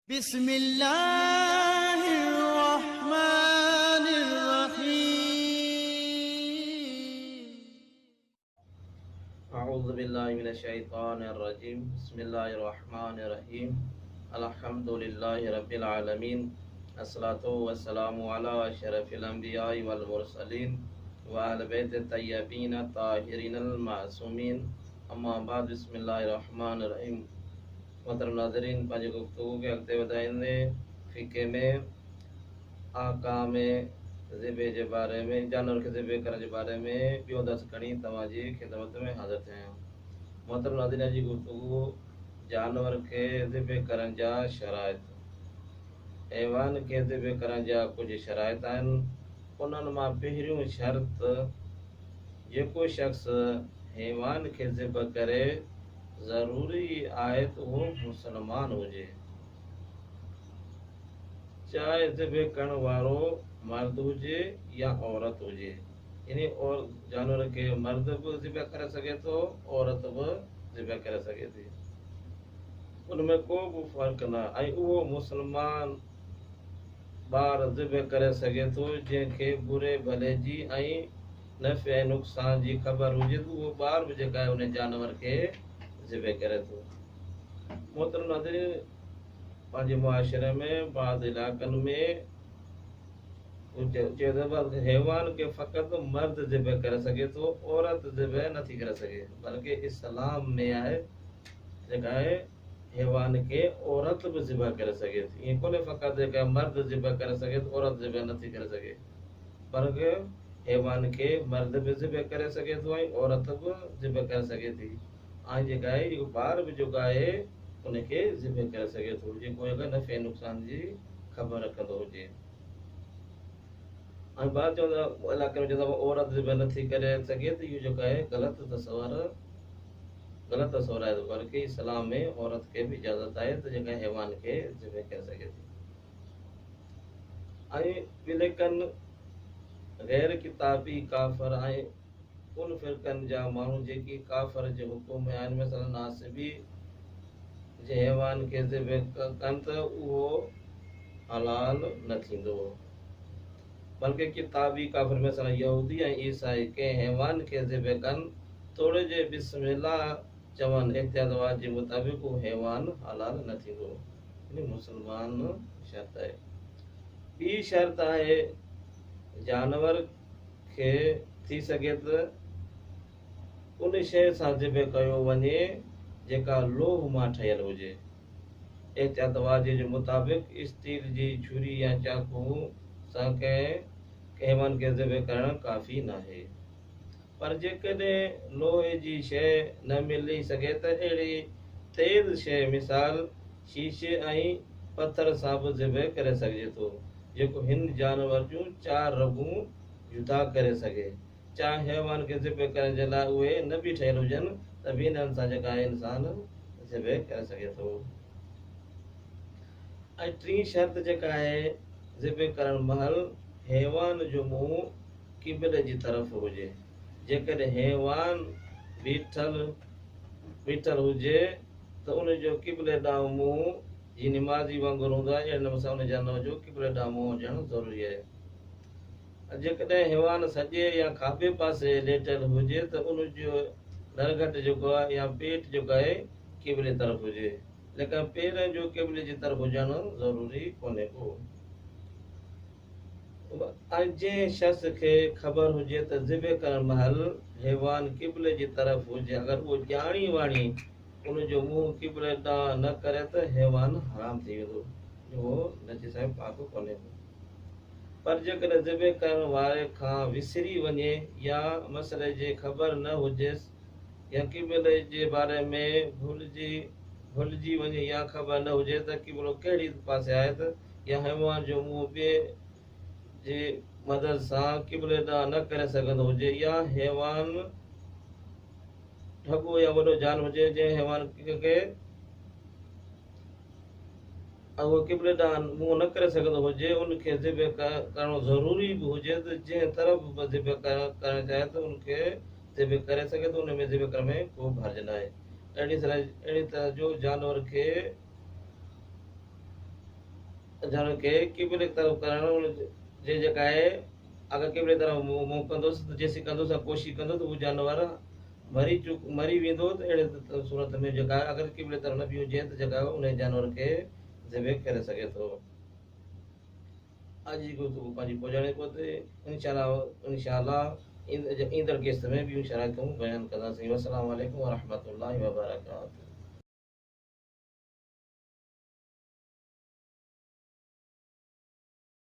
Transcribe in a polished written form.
बिस्मिल्लाहिर्रहमानिर्रहीम। अऊज़ु बिल्लाहि मिनश्शैतानिर्रजीम। बिस्मिल्लाहिर्रहमानिर्रहीम। अल्हम्दुलिल्लाहि रब्बिल आलमीन। अस्सलातु वस्सलामु अला अशरफिल अंबियाइ वल मुरसलीन व अहल बैत तय्यबीन ताहिरीनल मासूमीन। अम्मा बाद। बिस्मिल्लाहिर्रहमानिर्रहीम। मोहतरम नाज़रीन, पंहिंजी गुफ्तगू खे अॻिते वधाईंदे फ़िक़े में आकाम ज़िबे जे बारे में, जानवर खे ज़िबे करण जे बारे में ॿियो दर्स खणी तव्हांजी ख़िदमत में हाज़िर थिया आहियूं। मोहतरम नाज़रीन जी गुफ्तगू जानवर खे ज़िबे करण जा शराइत, हैवान खे ज़िबे करण जा कुझु शराइत आहिनि। उन्हनि मां पहिरियों शर्त, जेको शख़्स हैवान खे ज़िब करे ज़रूरी आहे त उहो मुसलमान हुजे, चाहे ज़िबे करण वारो मर्द हुजे या औरत हुजे। यानी और जानवर खे मर्द बि ज़िबह करे सघे थो, औरत बि ज़िबह करे सघे थी, उनमें को बि फ़र्क़ु न। ऐं उहो मुसलमान ॿार ज़िबह करे सघे थो जंहिंखे बुरे भले जी ऐं नफ़े ऐं नुक़सान जी ख़बर हुजे त उहो ॿार बि जेका आहे उन जानवर खे ज़िबह करे थो। मोहतरम नाज़रीन, पंहिंजे मुआशरे में बाद इलाक़नि में हैवान खे फ़क़ति मर्द ज़िबह करे सघे थो, औरत ज़िबह नथी करे सघे। बल्कि इस्लाम में आहे जेका आहे हैवान खे औरत बि ज़िबह करे सघे थी। ईअं कोन्हे फ़क़ति जेका मर्द ज़िबह करे सघे थो, औरत ज़िबह नथी करे सघे, बल्कि हैवान खे मर्द बि ज़िबह करे सघे थो ऐं औरत बि ज़िबह करे सघे थी। ऐं जेका आहे इहो ॿार बि जेको आहे उनखे ज़िबह करे सघे थो, जेको नफ़े नुक़सान जी ख़बर रखंदो हुजे। ऐं बाद चवंदा इलाइक़े में चवंदा औरत ज़िबह नथी करे सघे त इहो जेको आहे ग़लति तसवर आहे। बल्कि इस्लाम में औरत खे बि इजाज़त आहे त जेका हैवान खे ज़िबह करे सघे थी। ऐं ॿिलिकनि गैर किताबी काफ़र ऐं उन फ़िरक़नि जा माण्हू जेकी काफ़र जे हुकुम में आहिनि, मसलन नासिबी जे हैवान खे ज़िबह कनि त उहो हलाल न थींदो। बल्कि किताबी काफ़िर मसलन यहूदी ऐं ईसाई कंहिं हैवान खे ज़िबह कनि, थोरे जे बिस्मिल्लाह चवनि एहतियात जे मुताबिक़ उहो हैवान हलाल न थींदो। यानी मुसलमान शर्त आहे। ॿी शर्त आहे जानवर खे थी सघे त उन शइ सां ज़िबह कयो वञे जेका लोह मां ठहियल हुजे। एहतियात वाजे जे मुताबिक़ स्टील जी छुरी या चाकू सां कंहिं हैवान खे ज़िबह करणु काफ़ी न आहे। पर जेकॾहिं लोहे जी शइ न मिली सघे त अहिड़ी तेज़ शइ मिसाल शीशे ऐं पथर सां बि ज़िबह करे सघिजे थो, जेको हिन जानवर जूं 4 रगूं जुदा करे सघे। चाहे हैवान खे ज़िबह करण जे लाइ उहे न बि ठहियल हुजनि त बि इन्हनि सां जेका आहे इंसान ज़िबह करे सघे थो। ऐं टी शर्त जेका आहे ज़िबह करण महिल हैवान जो मुंहुं क़िबले जी तरफ़ हुजे। जेकॾहिं हैवान बीठल हुजे त उन जो क़िबले ॾांहुं मुंहुं जीअं निमाज़ी वांगुरु हूंदो आहे, अहिड़े नमूने सां उन जानवर जो क़िबले ॾांहुं मुंहुं हुजणु ज़रूरी आहे। जेकॾहिं हैवान सॼे या खाॿे पासे लेटल हुजे त उन जो नरघट जेको आहे या पेट जेको आहे क़िबले तरफ़ हुजे, लेकिन पेरनि जो क़िबले जी तरफ़ हुजणु ज़रूरी कोन्हे को। ऐं जंहिं शख़्स खे ख़बर हुजे त ज़िबह करण महिल हैवान क़िबले जी तरफ़ हुजे, अगरि उहो ॼाणी वाणी उनजो मुंहुं क़िबले ॾांहुं न करे त हैवान हराम थी वेंदो, उहो नजीस ऐं पाक कोन्हे को। पर जेकॾहिं ज़िबह करण वारे खां विसरी वञे या मसइले जी ख़बर न हुजेसि या क़िबले जे बारे में भुलिजी वञे या ख़बर न हुजे त क़िबलो कहिड़ी पासे आहे त या हैवान जो मुंहुं ॿिए जे मदद सां क़िबले ॾांहुं न करे सघंदो हुजे, या हैवान ढॻो या वॾो जानवर हुजे जंहिं हैवान खे उहो क़िबले ॾांहुं मुंहुं न करे सघंदो हुजे, उनखे ज़िबह करणो ज़रूरी बि हुजे त जंहिं तरफ़ बि ज़िबह करणु चाहे त उनखे ज़िबह करे सघे थो, उन में ज़िबह करण में को हर्ज न आहे। अहिड़ी तरह जो जानवर खे जानवर खे क़िबले की तरफ़ करणु जे जेका आहे अगरि क़िबले की तरफ़ मुंहुं कंदुसि त जेसीं कंदुसि कोशिशि कंदो त उहो जानवर मरी वेंदो। त अहिड़े सूरत में जेका आहे अगरि क़िबले की तरफ़ न बि हुजे त जेका उन जानवर खे ज़िबे करे सघे थो। अॼु जी गुफ़्तगू पंहिंजी पहुचाइणे पहुते इंशाअल्लाह ईंदड़ किस्त में ॿियूं शराइतूं बयानु कंदासीं। अस्सलामु अलैकुम वरहमतुल्लाहि वबरकातुहू।